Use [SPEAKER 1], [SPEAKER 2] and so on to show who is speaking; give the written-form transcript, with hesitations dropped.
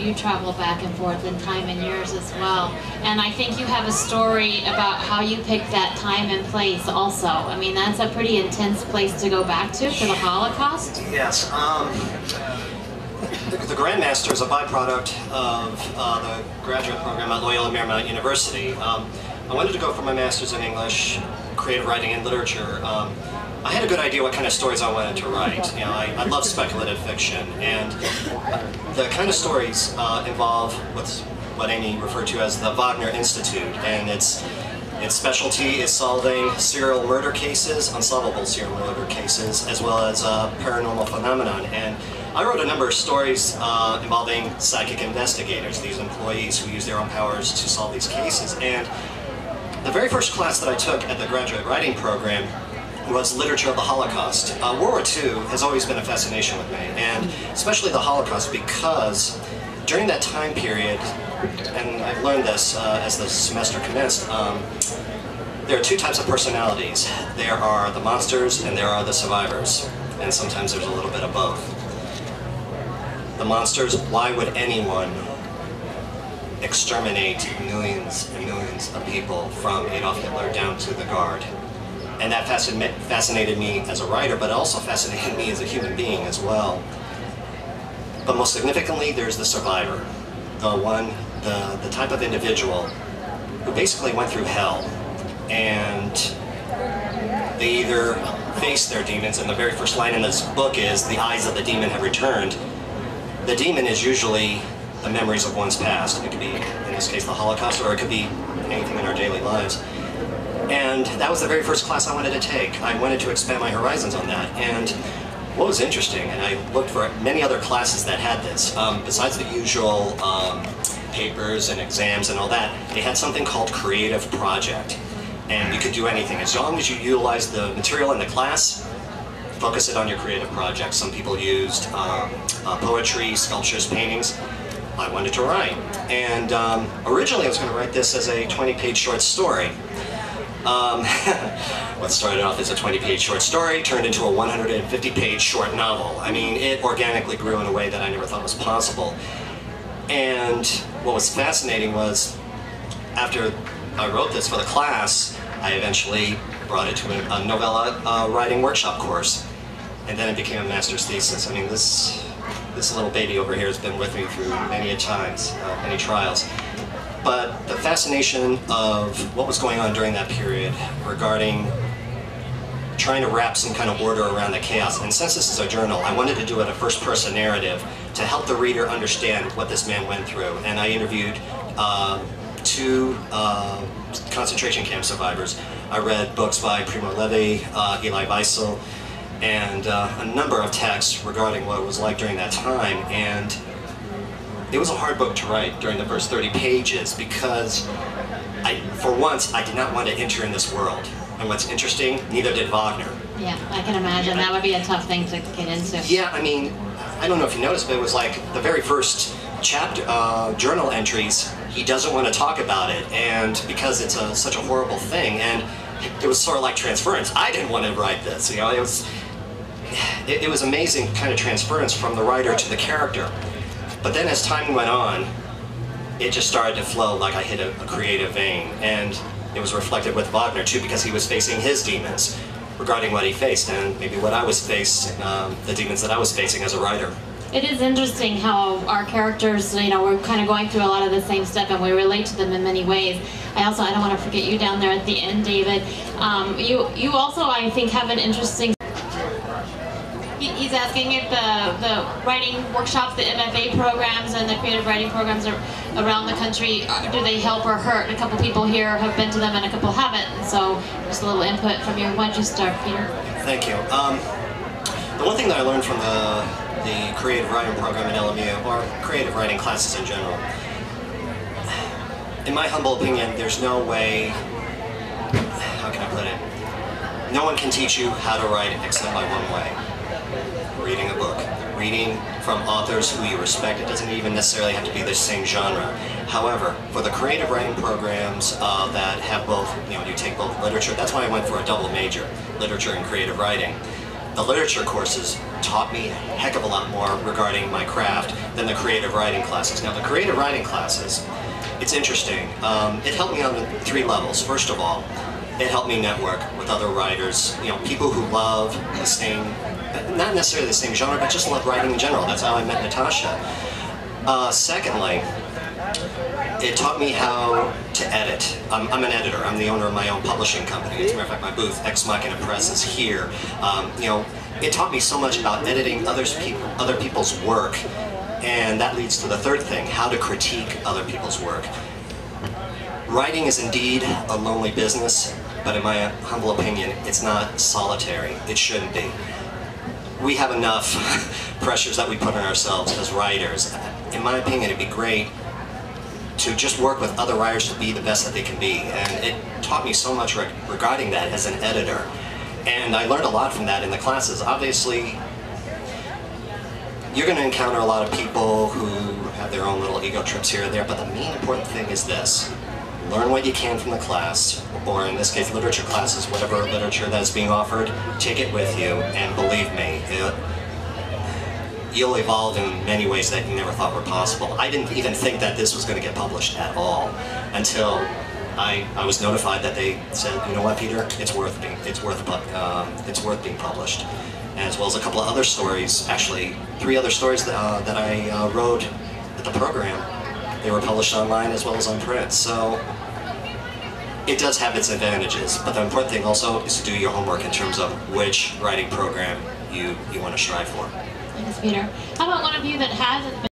[SPEAKER 1] you travel back and forth in time and years as well. And I think you have a story about how you picked that time and place also. I mean, that's a pretty intense place to go back to for the Holocaust.
[SPEAKER 2] Yes. The Grandmaster is a byproduct of the graduate program at Loyola Marymount University. I wanted to go for my master's in English, creative writing, and literature. I had a good idea what kind of stories I wanted to write. You know, I love speculative fiction, and the kind of stories involve what Amy referred to as the Wagner Institute, and its specialty is solving serial murder cases, unsolvable serial murder cases, as well as paranormal phenomenon. And I wrote a number of stories involving psychic investigators, these employees who use their own powers to solve these cases. And the very first class that I took at the graduate writing program was literature of the Holocaust. World War II has always been a fascination with me, and especially the Holocaust, because during that time period, and I've learned this as the semester commenced, there are two types of personalities. There are the monsters and there are the survivors, and sometimes there's a little bit of both. The monsters, why would anyone exterminate millions and millions of people from Adolf Hitler down to the Guard? And that fascinated me as a writer, but it also fascinated me as a human being as well. But most significantly, there's the survivor, the type of individual who basically went through hell, and they either face their demons, and the very first line in this book is, "The eyes of the demon have returned." The demon is usually the memories of one's past. It could be, in this case, the Holocaust, or it could be anything in our daily lives. And that was the very first class I wanted to take. I wanted to expand my horizons on that. And what was interesting, and I looked for many other classes that had this, besides the usual papers and exams and all that, they had something called Creative Project. And you could do anything. As long as you utilize the material in the class, focus it on your creative project. Some people used poetry, sculptures, paintings. I wanted to write. And originally I was going to write this as a 20-page short story. What started off as a 20-page short story turned into a 150-page short novel. I mean, it organically grew in a way that I never thought was possible. And what was fascinating was, after I wrote this for the class, I eventually brought it to a novella writing workshop course. And then it became a master's thesis. I mean, this little baby over here has been with me through many times, many trials. But the fascination of what was going on during that period regarding trying to wrap some kind of order around the chaos. And since this is a journal, I wanted to do it a first-person narrative to help the reader understand what this man went through. And I interviewed two concentration camp survivors. I read books by Primo Levi, Eli Wiesel, and a number of texts regarding what it was like during that time. And it was a hard book to write during the first 30 pages because for once, I did not want to enter in this world. And what's interesting, neither did Wagner.
[SPEAKER 1] Yeah, I can imagine. That would be a tough thing to get into.
[SPEAKER 2] Yeah, I mean, I don't know if you noticed, but it was like the very first chapter, journal entries, he doesn't want to talk about it, and because it's such a horrible thing, and it was sort of like transference. I didn't want to write this, you know, it was amazing kind of transference from the writer to the character. But then as time went on, it just started to flow like I hit a creative vein. And it was reflected with Wagner too, because he was facing his demons regarding what he faced, and maybe what I was facing, the demons that I was facing as a writer.
[SPEAKER 1] It is interesting how our characters, you know, we're kind of going through a lot of the same stuff and we relate to them in many ways. I don't want to forget you down there at the end, David. You also, I think, have an interesting... He's asking if the writing workshops, the MFA programs and the creative writing programs around the country, do they help or hurt? A couple people here have been to them and a couple haven't. So just a little input from you. Why don't you start, Peter?
[SPEAKER 2] Thank you. The one thing that I learned from the creative writing program at LMU, or creative writing classes in general, in my humble opinion, there's no way, how can I put it? No one can teach you how to write except by one way. Reading a book. Reading from authors who you respect. It doesn't even necessarily have to be the same genre. However, for the creative writing programs that have both, you know, you take both literature, that's why I went for a double major, literature and creative writing. the literature courses taught me a heck of a lot more regarding my craft than the creative writing classes. Now, the creative writing classes, it's interesting. It helped me on 3 levels. First of all, it helped me network with other writers, you know, people who love the same, not necessarily the same genre, but just love writing in general. That's how I met Natasha. Secondly, it taught me how to edit. I'm an editor. I'm the owner of my own publishing company. As a matter of fact, my booth, Ex Machina Press, is here. You know, it taught me so much about editing other people's work, and that leads to the third thing: how to critique other people's work. Writing is indeed a lonely business, but in my humble opinion, it's not solitary. It shouldn't be. We have enough pressures that we put on ourselves as writers. In my opinion, it'd be great to just work with other writers to be the best that they can be. And it taught me so much regarding that as an editor. And I learned a lot from that in the classes. Obviously, you're going to encounter a lot of people who have their own little ego trips here and there, but the main important thing is this: learn what you can from the class, or in this case, literature classes, whatever literature that is being offered, take it with you, and believe me, you'll evolve in many ways that you never thought were possible. I didn't even think that this was going to get published at all until I was notified that they said, you know what, Peter, it's worth being published, as well as a couple of other stories. Actually, 3 other stories that I wrote at the program. They were published online as well as on print. So it does have its advantages, but the important thing also is to do your homework in terms of which writing program you want to strive for.
[SPEAKER 1] Thanks, Peter. How about one of you that hasn't been